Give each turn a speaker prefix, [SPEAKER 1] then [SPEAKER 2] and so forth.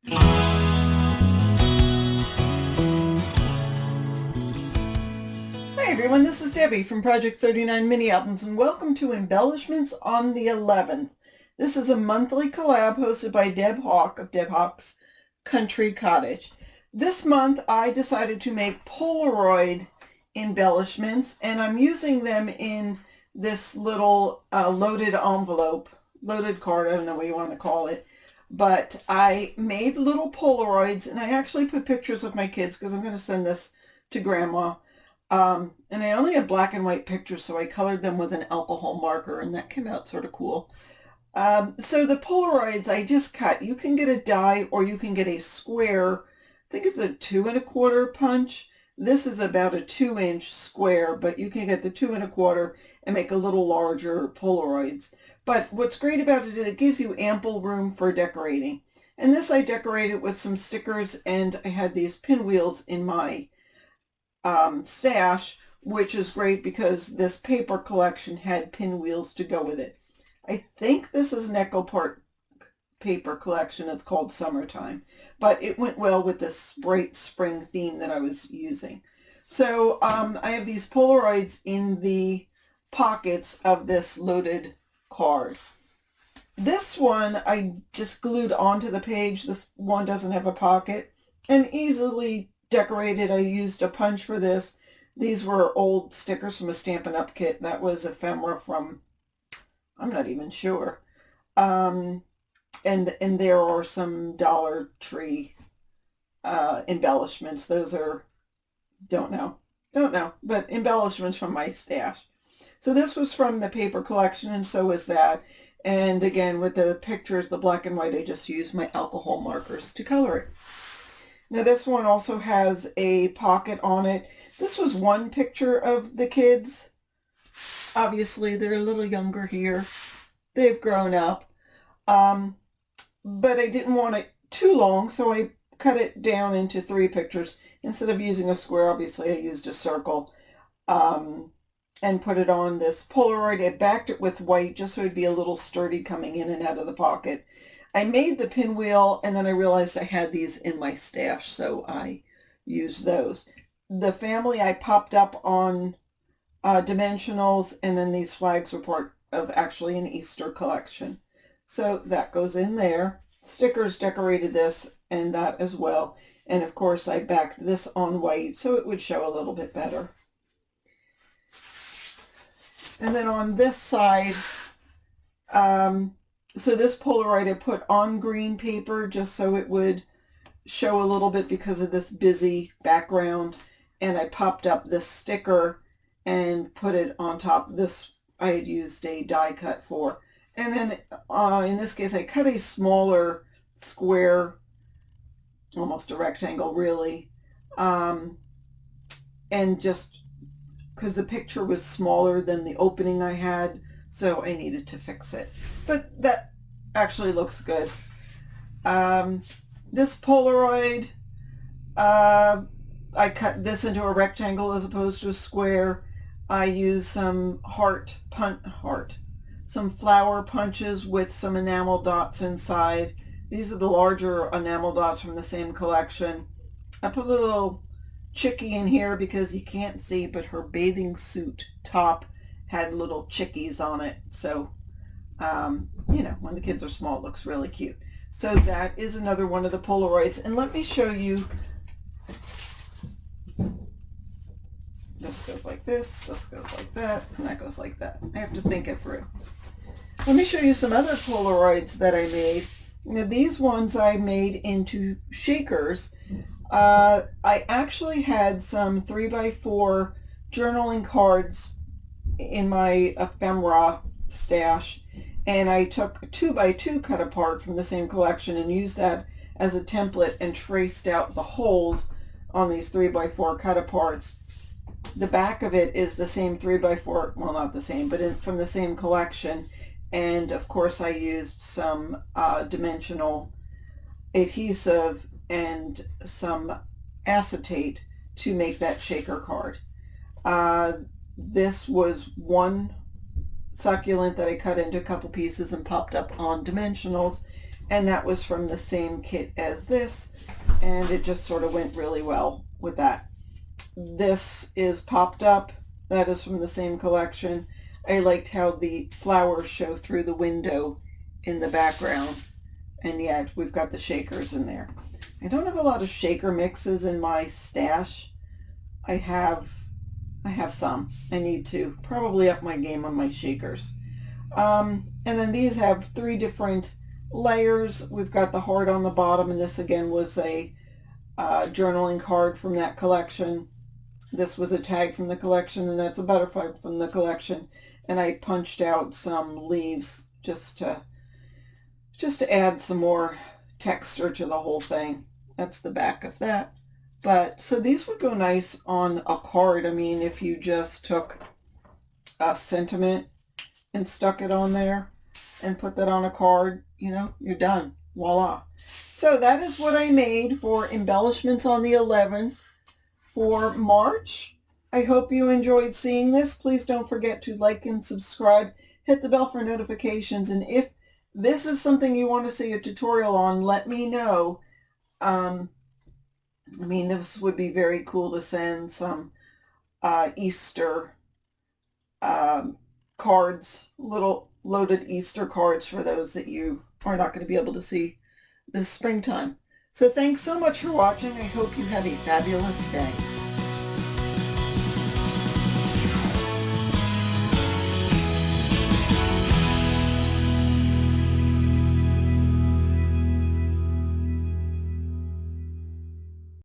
[SPEAKER 1] Hi everyone, this is Debbie from Project 39 Mini Albums, and welcome to Embellishments on the 11th. This is a monthly collab hosted by Deb Hawk of Deb Hawk's Country Cottage. This month I decided to make Polaroid embellishments, and I'm using them in this little loaded envelope, loaded card, I don't know what you want to call it. But I made little Polaroids, and I actually put pictures of my kids because I'm going to send this to Grandma. And I only have black and white pictures, so I colored them with an alcohol marker, and that came out sort of cool. So the Polaroids I just cut. You can get a die or you can get a square. I think it's a 2 1/4 punch. This is about a 2-inch square, but you can get the 2 1/4 and make a little larger Polaroids. But what's great about it is it gives you ample room for decorating. And this I decorated with some stickers, and I had these pinwheels in my stash, which is great because this paper collection had pinwheels to go with it. I think this is an Echo Park paper collection. It's called Summertime, but it went well with this bright spring theme that I was using. So I have these Polaroids in the pockets of this loaded card. This one I just glued onto the page. This one doesn't have a pocket, and easily decorated. I used a punch for this. These were old stickers from a Stampin' Up! Kit. That was ephemera from, I'm not even sure. And there are some Dollar Tree embellishments. Those are, don't know, but embellishments from my stash. So this was from the paper collection, and so is that. And again, with the pictures, the black and white, I just used my alcohol markers to color it. Now this one also has a pocket on it. This was one picture of the kids. Obviously they're a little younger here. They've grown up. But I didn't want it too long, so I cut it down into 3 pictures. Instead of using a square, obviously I used a circle. And put it on this Polaroid. I backed it with white just so it'd be a little sturdy coming in and out of the pocket. I made the pinwheel, and then I realized I had these in my stash, so I used those. The family I popped up on dimensionals, and then these flags were part of actually an Easter collection. So that goes in there. Stickers decorated this and that as well. And of course I backed this on white so it would show a little bit better. And then on this side, so this Polaroid I put on green paper just so it would show a little bit because of this busy background. And I popped up this sticker and put it on top. This I had used a die cut for. And then in this case I cut a smaller square, almost a rectangle really, and just because the picture was smaller than the opening I had, so I needed to fix it. But that actually looks good. This Polaroid, I cut this into a rectangle as opposed to a square. I used some some flower punches with some enamel dots inside. These are the larger enamel dots from the same collection. I put a little chickie in here because you can't see, but her bathing suit top had little chickies on it. So, you know, when the kids are small, it looks really cute. So that is another one of the Polaroids. And let me show you. This goes like this goes like that, and that goes like that. I have to think it through. Let me show you some other Polaroids that I made. Now, these ones I made into shakers. I actually had some 3x4 journaling cards in my ephemera stash, and I took a 2x2 cut apart from the same collection and used that as a template and traced out the holes on these 3x4 cut aparts. The back of it is the same 3x4, well, not the same, but from the same collection. And of course I used some dimensional adhesive and some acetate to make that shaker card. This was one succulent that I cut into a couple pieces and popped up on dimensionals. and that was from the same kit as this, and it just sort of went really well with that. This is popped up. That is from the same collection. I liked how the flowers show through the window in the background, and yet we've got the shakers in there. I don't have a lot of shaker mixes in my stash. I have some. I need to probably up my game on my shakers. And then these have 3 different layers. We've got the heart on the bottom, and this again was a journaling card from that collection. This was a tag from the collection, and that's a butterfly from the collection. And I punched out some leaves just to add some more texture to the whole thing. That's the back of that. But so these would go nice on a card. I mean, if you just took a sentiment and stuck it on there and put that on a card, you know, you're done. Voila. So that is what I made for embellishments on the 11th for March. I hope you enjoyed seeing this. Please don't forget to like and subscribe. Hit the bell for notifications. And if this is something you want to see a tutorial on, let me know. I mean, this would be very cool to send some Easter cards, little loaded Easter cards for those that you are not going to be able to see this springtime. So thanks so much for watching. I hope you have a fabulous day.